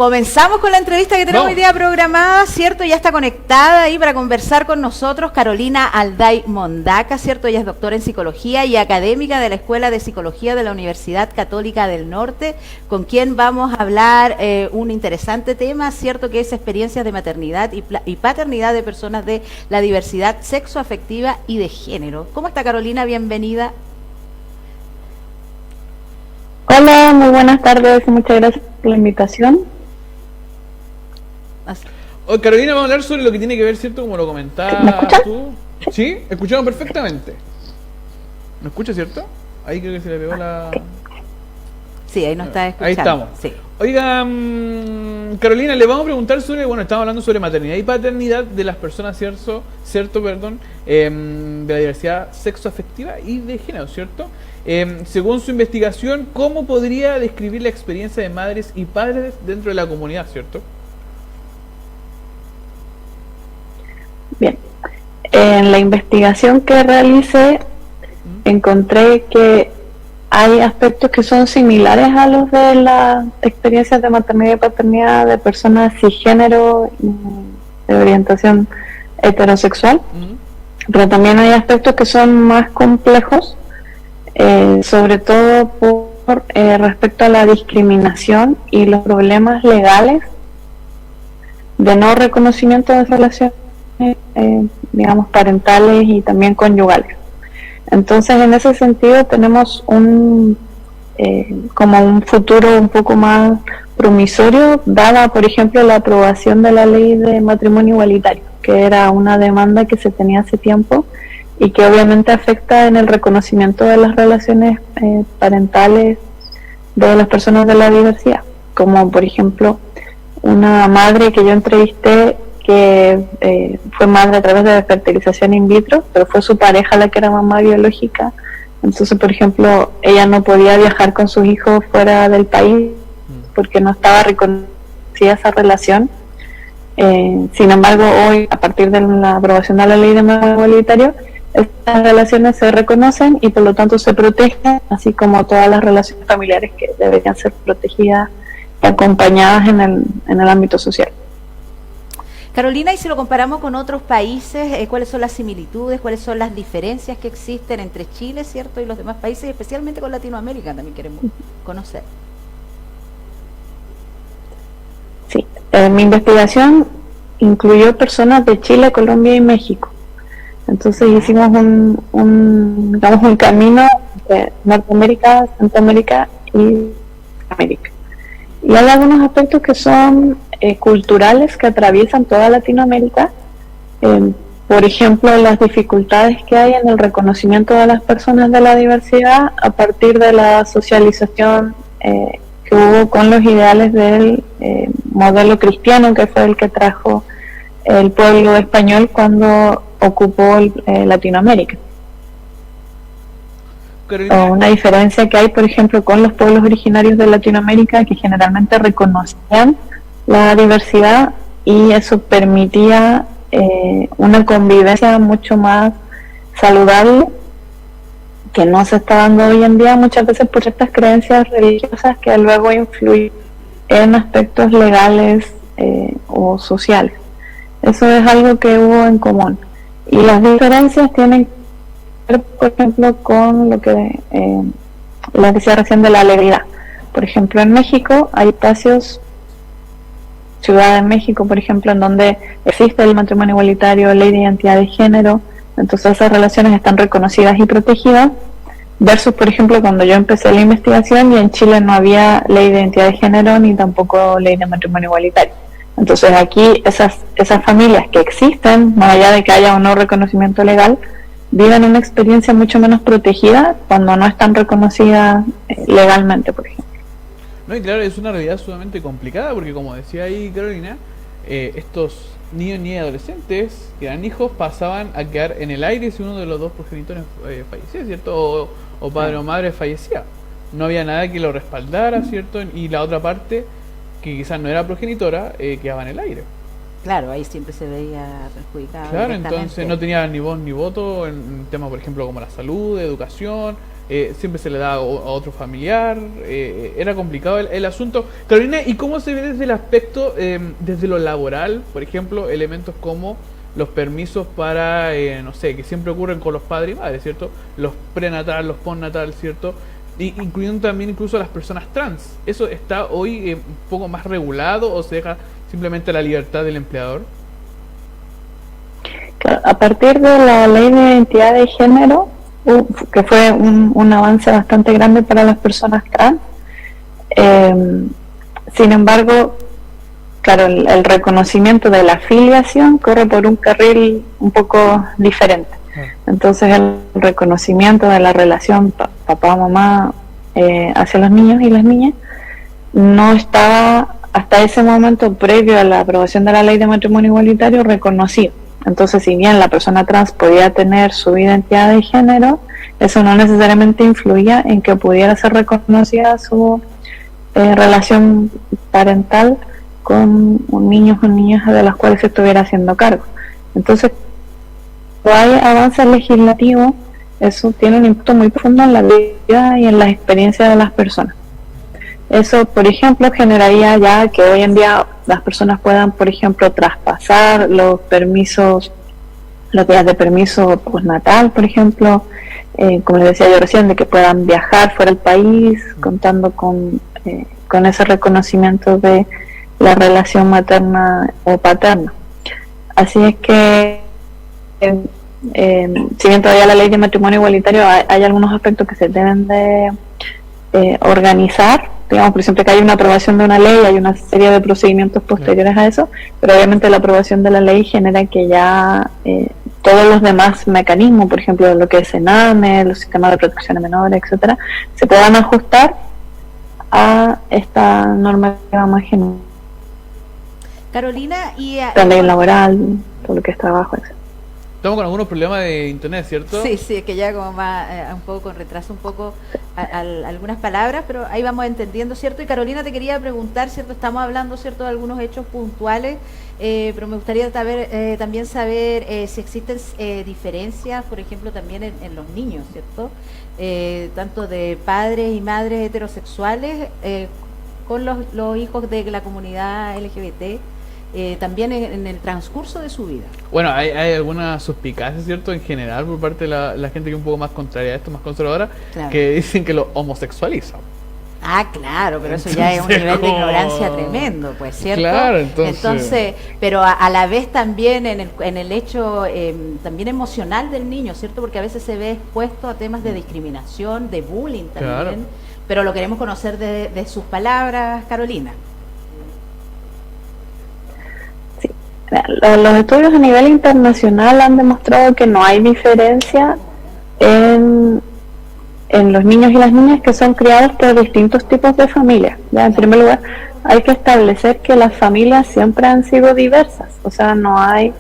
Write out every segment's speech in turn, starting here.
Comenzamos con la entrevista que tenemos hoy día programada, ¿cierto? Ya está conectada ahí para conversar con nosotros Carolina Alday Mondaca, ¿cierto? Ella es doctora en psicología y académica de la Escuela de Psicología de la Universidad Católica del Norte, con quien vamos a hablar un interesante tema, ¿cierto? Que es experiencias de maternidad y paternidad de personas de la diversidad sexoafectiva y de género. ¿Cómo está, Carolina? Bienvenida. Hola, muy buenas tardes y muchas gracias por la invitación. Carolina, vamos a hablar sobre lo que tiene que ver, ¿cierto? Como lo comentabas tú. ¿Sí? Escuchamos perfectamente. ¿Me escucha, cierto? Ahí creo que se le pegó la... Sí, ahí nos está escuchando. Ahí estamos. Sí. Oiga, Carolina, le vamos a preguntar sobre, bueno, estamos hablando sobre maternidad y paternidad de las personas, ¿cierto? De la diversidad sexoafectiva y de género, ¿cierto? Según su investigación, ¿cómo podría describir la experiencia de madres y padres dentro de la comunidad, ¿cierto? Bien, en la investigación que realicé encontré que hay aspectos que son similares a los de las experiencias de maternidad y paternidad de personas cisgénero y de orientación heterosexual, pero también hay aspectos que son más complejos, sobre todo por respecto a la discriminación y los problemas legales de no reconocimiento de relaciones digamos parentales y también conyugales. Entonces, en ese sentido tenemos como un futuro un poco más promisorio, dada por ejemplo la aprobación de la ley de matrimonio igualitario, que era una demanda que se tenía hace tiempo y que obviamente afecta en el reconocimiento de las relaciones parentales de las personas de la diversidad, como por ejemplo una madre que yo entrevisté que fue madre a través de fertilización in vitro, pero fue su pareja la que era mamá biológica. Entonces, por ejemplo, ella no podía viajar con sus hijos fuera del país porque no estaba reconocida esa relación. Sin embargo, hoy, a partir de la aprobación de la ley de matrimonio igualitario, estas relaciones se reconocen y por lo tanto se protegen, así como todas las relaciones familiares que deberían ser protegidas y acompañadas en el ámbito social. Carolina, y si lo comparamos con otros países, ¿cuáles son las similitudes, cuáles son las diferencias que existen entre Chile, ¿cierto?, y los demás países, especialmente con Latinoamérica, también queremos conocer? Sí, mi investigación incluyó personas de Chile, Colombia y México. Entonces hicimos un camino de Norteamérica, Centroamérica y América. Y hay algunos aspectos que son culturales que atraviesan toda Latinoamérica, por ejemplo las dificultades que hay en el reconocimiento de las personas de la diversidad a partir de la socialización que hubo con los ideales del modelo cristiano, que fue el que trajo el pueblo español cuando ocupó Latinoamérica. O una diferencia que hay, por ejemplo, con los pueblos originarios de Latinoamérica, que generalmente reconocían la diversidad y eso permitía una convivencia mucho más saludable, que no se está dando hoy en día muchas veces por estas creencias religiosas que luego influyen en aspectos legales o sociales. Eso es algo que hubo en común. Y las diferencias tienen que ver, por ejemplo, con lo que les decía recién de la legalidad. Por ejemplo, en México hay espacios, Ciudad de México, por ejemplo, en donde existe el matrimonio igualitario, ley de identidad de género, entonces esas relaciones están reconocidas y protegidas, versus, por ejemplo, cuando yo empecé la investigación y en Chile no había ley de identidad de género ni tampoco ley de matrimonio igualitario. Entonces aquí esas familias que existen, más allá de que haya o no reconocimiento legal, viven una experiencia mucho menos protegida cuando no están reconocidas legalmente, por ejemplo. No, y claro, es una realidad sumamente complicada porque, como decía ahí Carolina, estos niños ni adolescentes que eran hijos pasaban a quedar en el aire si uno de los dos progenitores fallecía, ¿cierto? O padre o madre fallecía. No había nada que lo respaldara, ¿cierto? Y la otra parte, que quizás no era progenitora, quedaba en el aire. Claro, ahí siempre se veía perjudicado. Claro, entonces no tenía ni voz ni voto en temas, por ejemplo, como la salud, educación, siempre se le da a otro familiar, era complicado el asunto. Carolina, ¿y cómo se ve desde el aspecto, desde lo laboral, por ejemplo, elementos como los permisos para, no sé, que siempre ocurren con los padres y madres, ¿cierto? Los prenatal, los postnatal, ¿cierto? Incluyendo también incluso a las personas trans. ¿Eso está hoy un poco más regulado o se deja simplemente a la libertad del empleador? A partir de la ley de identidad de género, que fue un avance bastante grande para las personas trans, sin embargo, claro, el reconocimiento de la filiación corre por un carril un poco diferente. Entonces el reconocimiento de la relación papá-mamá hacia los niños y las niñas no estaba hasta ese momento, previo a la aprobación de la ley de matrimonio igualitario, reconocido. Entonces, si bien la persona trans podía tener su identidad de género, eso no necesariamente influía en que pudiera ser reconocida su relación parental con niños o niñas de las cuales se estuviera haciendo cargo. Entonces, cuando hay avances legislativos, eso tiene un impacto muy profundo en la vida y en las experiencias de las personas. Eso, por ejemplo, generaría ya que hoy en día las personas puedan, por ejemplo, traspasar los permisos, los días de permiso postnatal, por ejemplo, como les decía yo recién, de que puedan viajar fuera del país, contando con ese reconocimiento de la relación materna o paterna. Así es que, si bien todavía la ley de matrimonio igualitario hay algunos aspectos que se deben de organizar, digamos, por ejemplo, que hay una aprobación de una ley, hay una serie de procedimientos posteriores a eso, pero obviamente la aprobación de la ley genera que ya todos los demás mecanismos, por ejemplo, lo que es Sename, los sistemas de protección de menores, etcétera, se puedan ajustar a esta normativa más general. Carolina, y la ley laboral, todo lo que es trabajo, etc. Estamos con algunos problemas de internet, ¿cierto? Sí, es que ya como más, un poco con retraso, un poco algunas palabras, pero ahí vamos entendiendo, ¿cierto? Y Carolina, te quería preguntar, ¿cierto? Estamos hablando, ¿cierto?, de algunos hechos puntuales, pero me gustaría también saber si existen diferencias, por ejemplo, también en los niños, ¿cierto? Tanto de padres y madres heterosexuales con los hijos de la comunidad LGBT. También en el transcurso de su vida. Bueno, hay algunas suspicacias, ¿cierto? En general, por parte de la gente que es un poco más contraria a esto, más conservadora, claro, que dicen que lo homosexualizan. Ah, claro, pero eso ya es un nivel de ignorancia tremendo, pues, ¿cierto? Claro, entonces pero a la vez también en el hecho también emocional del niño, ¿cierto? Porque a veces se ve expuesto a temas de discriminación, de bullying también, claro, pero lo queremos conocer de sus palabras, Carolina. Los estudios a nivel internacional han demostrado que no hay diferencia en los niños y las niñas que son criados por distintos tipos de familias. ¿Ya? En primer lugar, hay que establecer que las familias siempre han sido diversas, o sea, no hay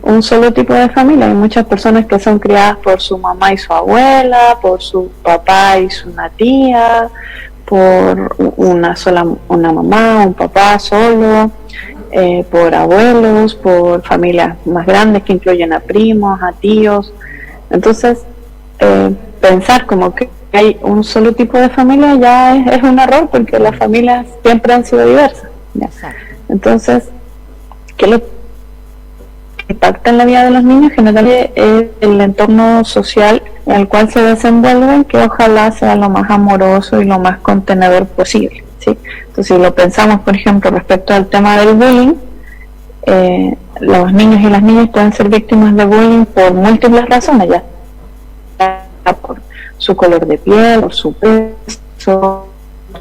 un solo tipo de familia. Hay muchas personas que son criadas por su mamá y su abuela, por su papá y su tía, por una mamá, un papá solo, por abuelos, por familias más grandes que incluyen a primos, a tíos. Entonces, pensar como que hay un solo tipo de familia ya es un error, porque las familias siempre han sido diversas, ¿ya? Entonces, ¿qué lo impacta en la vida de los niños? Generalmente es el entorno social en el cual se desenvuelven, que ojalá sea lo más amoroso y lo más contenedor posible, ¿sí? Entonces, si lo pensamos, por ejemplo, respecto al tema del bullying, los niños y las niñas pueden ser víctimas de bullying por múltiples razones, ya por su color de piel, por su peso,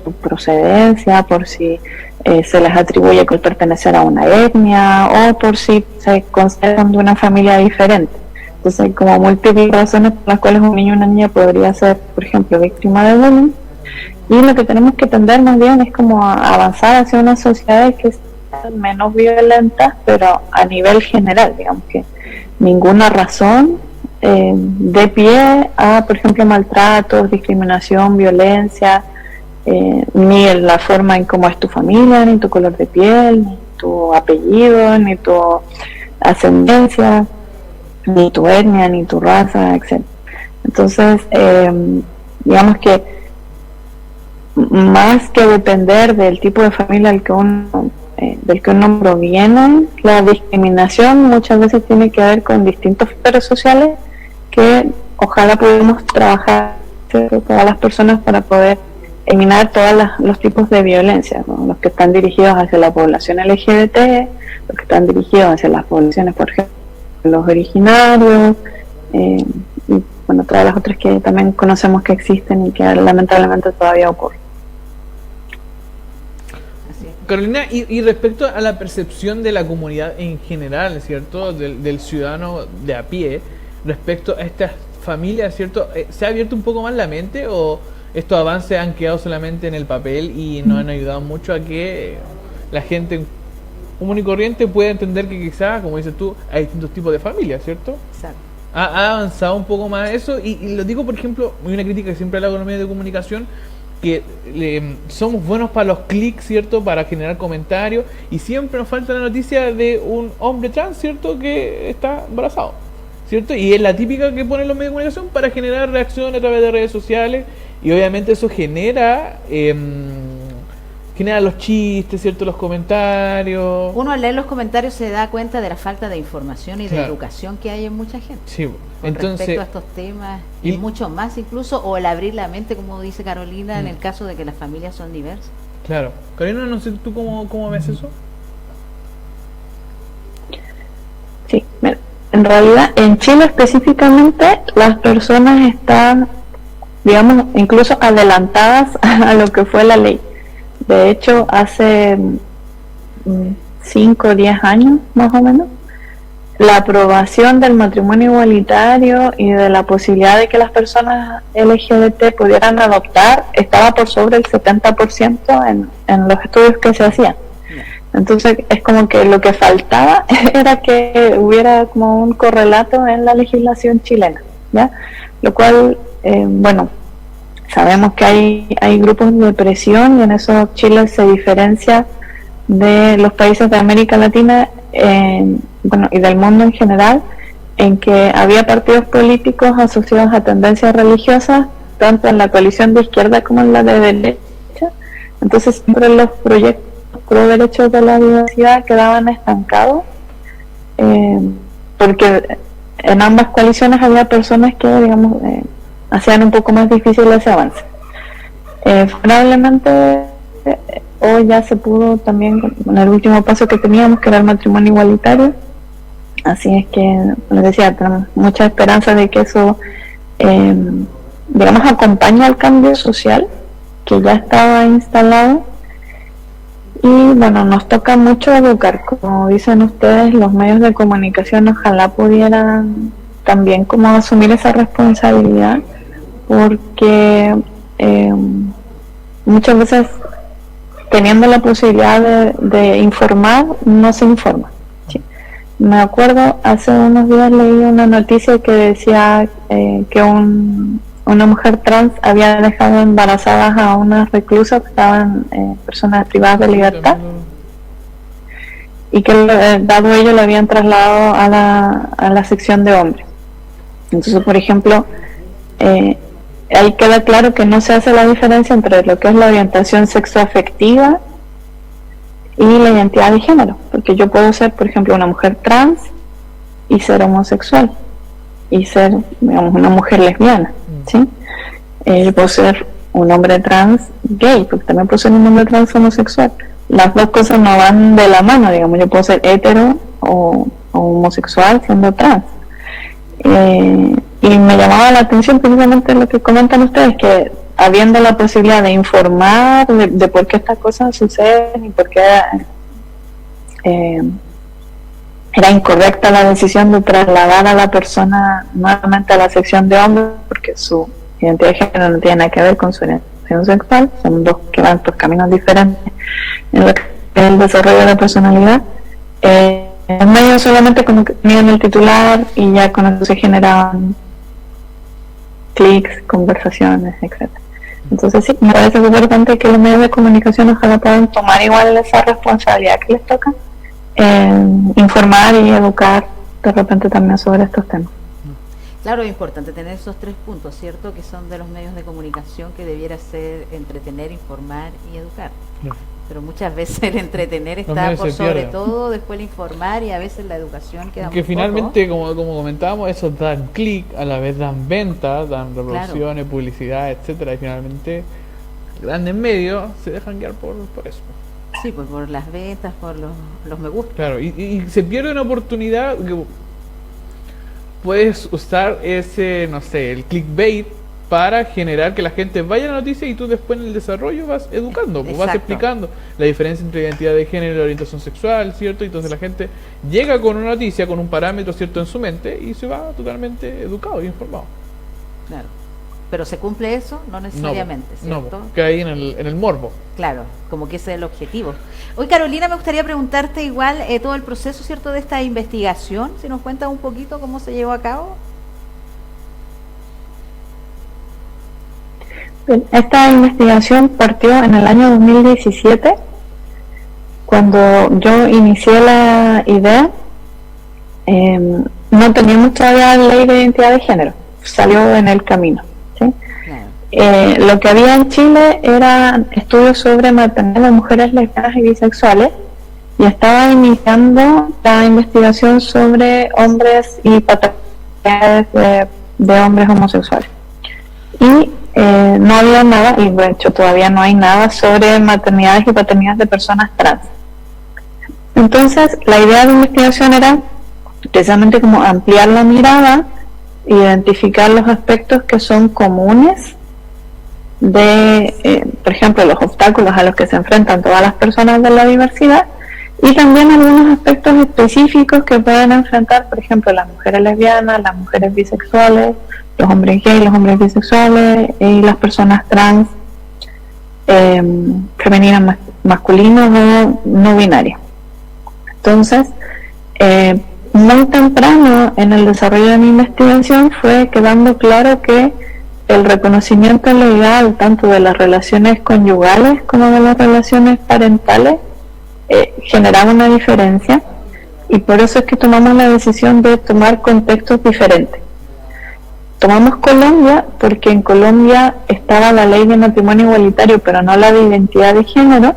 su procedencia, por si se les atribuye que pertenecer a una etnia, o por si se consideran de una familia diferente. Entonces hay como múltiples razones por las cuales un niño o una niña podría ser, por ejemplo, víctima de bullying. Y lo que tenemos que tender más bien es como a avanzar hacia unas sociedades que sean menos violentas, pero a nivel general, digamos, que ninguna razón dé pie a, por ejemplo, maltratos, discriminación, violencia, ni en la forma en cómo es tu familia, ni tu color de piel, ni tu apellido, ni tu ascendencia, ni tu etnia, ni tu raza, etc. Entonces, digamos que más que depender del tipo de familia del que uno proviene, la discriminación muchas veces tiene que ver con distintos factores sociales que ojalá podamos trabajar todas las personas para poder eliminar todos los tipos de violencia, ¿no? Los que están dirigidos hacia la población LGBT, los que están dirigidos hacia las poblaciones, por ejemplo, los originarios, y bueno, todas las otras que también conocemos que existen y que lamentablemente todavía ocurren. Carolina, y respecto a la percepción de la comunidad en general, ¿cierto? Del ciudadano de a pie, respecto a estas familias, ¿cierto? ¿Se ha abierto un poco más la mente o estos avances han quedado solamente en el papel y no han ayudado mucho a que la gente común y corriente pueda entender que quizás, como dices tú, hay distintos tipos de familias, ¿cierto? Exacto. Ha avanzado un poco más eso y lo digo, por ejemplo, hay una crítica que siempre hago en los medios de comunicación, que somos buenos para los clics, ¿cierto? Para generar comentarios y siempre nos falta la noticia de un hombre trans, ¿cierto? Que está embarazado, ¿cierto? Y es la típica que ponen los medios de comunicación para generar reacción a través de redes sociales y obviamente eso genera los chistes, ¿cierto? Los comentarios. Uno al leer los comentarios se da cuenta de la falta de información y de Claro. educación que hay en mucha gente. Sí, Con entonces respecto a estos temas y mucho más incluso, o el abrir la mente, como dice Carolina, en el caso de que las familias son diversas. claro. Carolina, no sé tú cómo ves eso. Sí, mira, en realidad en Chile específicamente las personas están, digamos, incluso adelantadas a lo que fue la ley. De hecho, hace 5 o 10 años más o menos, la aprobación del matrimonio igualitario y de la posibilidad de que las personas LGBT pudieran adoptar estaba por sobre el 70% en los estudios que se hacían. Entonces es como que lo que faltaba era que hubiera como un correlato en la legislación chilena, ¿ya? Lo cual, bueno, sabemos que hay grupos de presión y en eso Chile se diferencia de los países de América Latina, bueno, y del mundo en general, en que había partidos políticos asociados a tendencias religiosas, tanto en la coalición de izquierda como en la de derecha. Entonces siempre los proyectos pro derechos de la diversidad quedaban estancados, porque en ambas coaliciones había personas que, digamos, hacían un poco más difícil ese avance. Probablemente hoy ya se pudo también con el último paso que teníamos, que era el matrimonio igualitario. Así es que, les decía, tenemos mucha esperanza de que eso, digamos, acompañe al cambio social que ya estaba instalado. Y bueno, nos toca mucho educar, como dicen ustedes, los medios de comunicación ojalá pudieran también como asumir esa responsabilidad, porque muchas veces teniendo la posibilidad de informar, no se informa. ¿Sí? Me acuerdo, hace unos días leí una noticia que decía que una mujer trans había dejado embarazadas a unas reclusas que estaban personas privadas de libertad, y que dado ello le habían trasladado a la sección de hombres. Entonces, por ejemplo, ahí queda claro que no se hace la diferencia entre lo que es la orientación sexoafectiva y la identidad de género, porque yo puedo ser, por ejemplo, una mujer trans y ser homosexual y ser, digamos, una mujer lesbiana, ¿sí? Yo puedo ser un hombre trans gay, porque también puedo ser un hombre trans homosexual. Las dos cosas no van de la mano, digamos, yo puedo ser hetero o homosexual siendo trans. Y me llamaba la atención precisamente lo que comentan ustedes, que habiendo la posibilidad de informar de por qué estas cosas suceden y por qué era incorrecta la decisión de trasladar a la persona nuevamente a la sección de hombres, porque su identidad de género no tiene nada que ver con su orientación sexual, son dos que van por caminos diferentes en lo que es el desarrollo de la personalidad. En medio solamente como que tenían el titular y ya con eso se generaban clics, conversaciones, etcétera. Entonces sí, me parece importante que los medios de comunicación ojalá puedan tomar igual esa responsabilidad que les toca, informar y educar de repente también sobre estos temas. Claro, es importante tener esos 3 puntos, ¿cierto? Que son de los medios de comunicación que debiera ser entretener, informar y educar. Claro. Pero muchas veces el entretener Los está medios por se sobre pierden. todo, después el informar y a veces la educación queda Que muy finalmente, poco. como comentábamos, eso dan clic, a la vez dan ventas, dan reproducciones, publicidad, etcétera, y finalmente grandes medios se dejan guiar por eso. Sí, pues por las ventas, por los me gusta. Claro, y se pierde una oportunidad que puedes usar ese, no sé, el clickbait para generar que la gente vaya a la noticia y tú después en el desarrollo vas educando, pues, vas Exacto. explicando la diferencia entre identidad de género y la orientación sexual, ¿cierto? Y entonces la gente llega con una noticia, con un parámetro, ¿cierto?, en su mente y se va totalmente educado y informado. Claro. Pero ¿se cumple eso? No necesariamente, No, ¿cierto? que ahí en el morbo. Claro, como que ese es el objetivo. Hoy, Carolina, me gustaría preguntarte igual todo el proceso, ¿cierto?, de esta investigación. Si nos cuentas un poquito cómo se llevó a cabo. Esta investigación partió en el año 2017, cuando yo inicié la idea. No teníamos todavía ley de identidad de género, salió en el camino, ¿sí? Claro. Lo que había en Chile eran estudios sobre maternidad de mujeres lesbianas y bisexuales, y estaba iniciando la investigación sobre hombres y paternidades de hombres homosexuales. Y no había nada, y de hecho todavía no hay nada sobre maternidades y paternidades de personas trans. Entonces, la idea de investigación era precisamente como ampliar la mirada, identificar los aspectos que son comunes de, por ejemplo, los obstáculos a los que se enfrentan todas las personas de la diversidad, y también algunos aspectos específicos que pueden enfrentar, por ejemplo, las mujeres lesbianas, las mujeres bisexuales, los hombres gays, los hombres bisexuales y las personas trans, femeninas, masculinas o no binarias. Entonces, muy temprano en el desarrollo de mi investigación fue quedando claro que el reconocimiento legal tanto de las relaciones conyugales como de las relaciones parentales generaba una diferencia, y por eso es que tomamos la decisión de tomar contextos diferentes. Tomamos Colombia porque en Colombia estaba la ley de matrimonio igualitario, pero no la de identidad de género,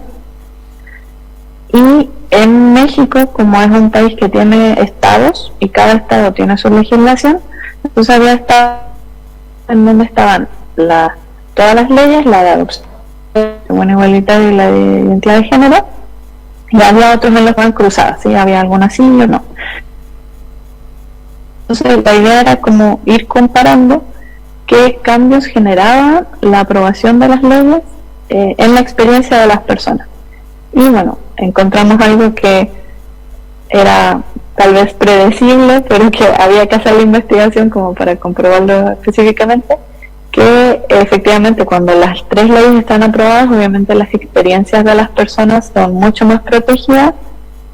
y en México, como es un país que tiene estados y cada estado tiene su legislación, entonces había estados en donde estaban todas las leyes, la de adopción, matrimonio igualitario y la de identidad de género, y había otros en los que estaban cruzadas, ¿sí? Había algunas sí y no. Entonces la idea era como ir comparando qué cambios generaba la aprobación de las leyes en la experiencia de las personas. Y bueno, encontramos algo que era tal vez predecible, pero que había que hacer la investigación como para comprobarlo específicamente, que efectivamente cuando las 3 leyes están aprobadas, obviamente las experiencias de las personas son mucho más protegidas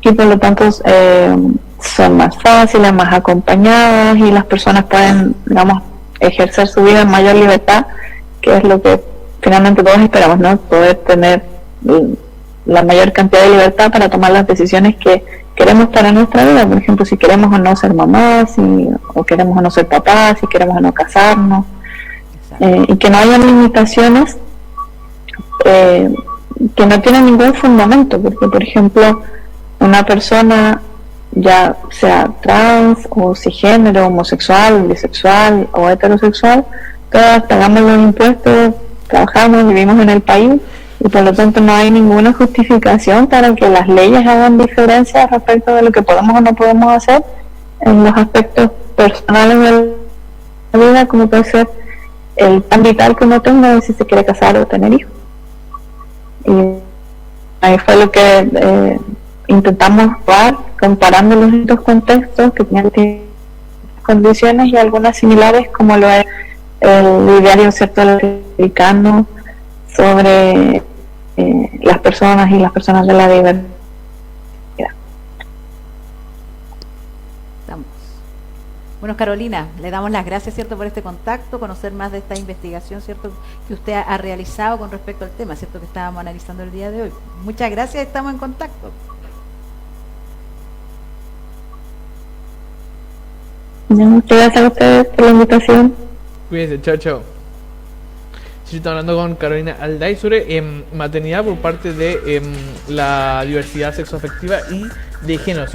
y por lo tanto son más fáciles, más acompañadas, y las personas pueden, digamos, ejercer su vida en mayor libertad, que es lo que finalmente todos esperamos, ¿no? Poder tener la mayor cantidad de libertad para tomar las decisiones que queremos para nuestra vida. Por ejemplo, si queremos o no ser mamás, o queremos o no ser papás, si queremos o no casarnos, y que no haya limitaciones que no tienen ningún fundamento, porque por ejemplo una persona, ya sea trans o cisgénero, homosexual, bisexual o heterosexual, todas pagamos los impuestos, trabajamos, vivimos en el país, y por lo tanto no hay ninguna justificación para que las leyes hagan diferencias respecto de lo que podemos o no podemos hacer en los aspectos personales de la vida, como puede ser el tan vital que uno tenga de si se quiere casar o tener hijos. Y ahí fue lo que intentamos jugar, comparando los distintos contextos que tenían condiciones y algunas similares, como lo es el diario cierto latinoamericano sobre las personas y las personas de la diversidad. Bueno, Carolina, le damos las gracias, ¿cierto?, por este contacto, conocer más de esta investigación, ¿cierto?, que usted ha realizado con respecto al tema, ¿cierto?, que estábamos analizando el día de hoy. Muchas gracias, estamos en contacto. Muchas gracias a ustedes por la invitación. Cuídense, chao, chao. Sí, estamos hablando con Carolina Alday sobre maternidad por parte de la diversidad sexoafectiva y de género.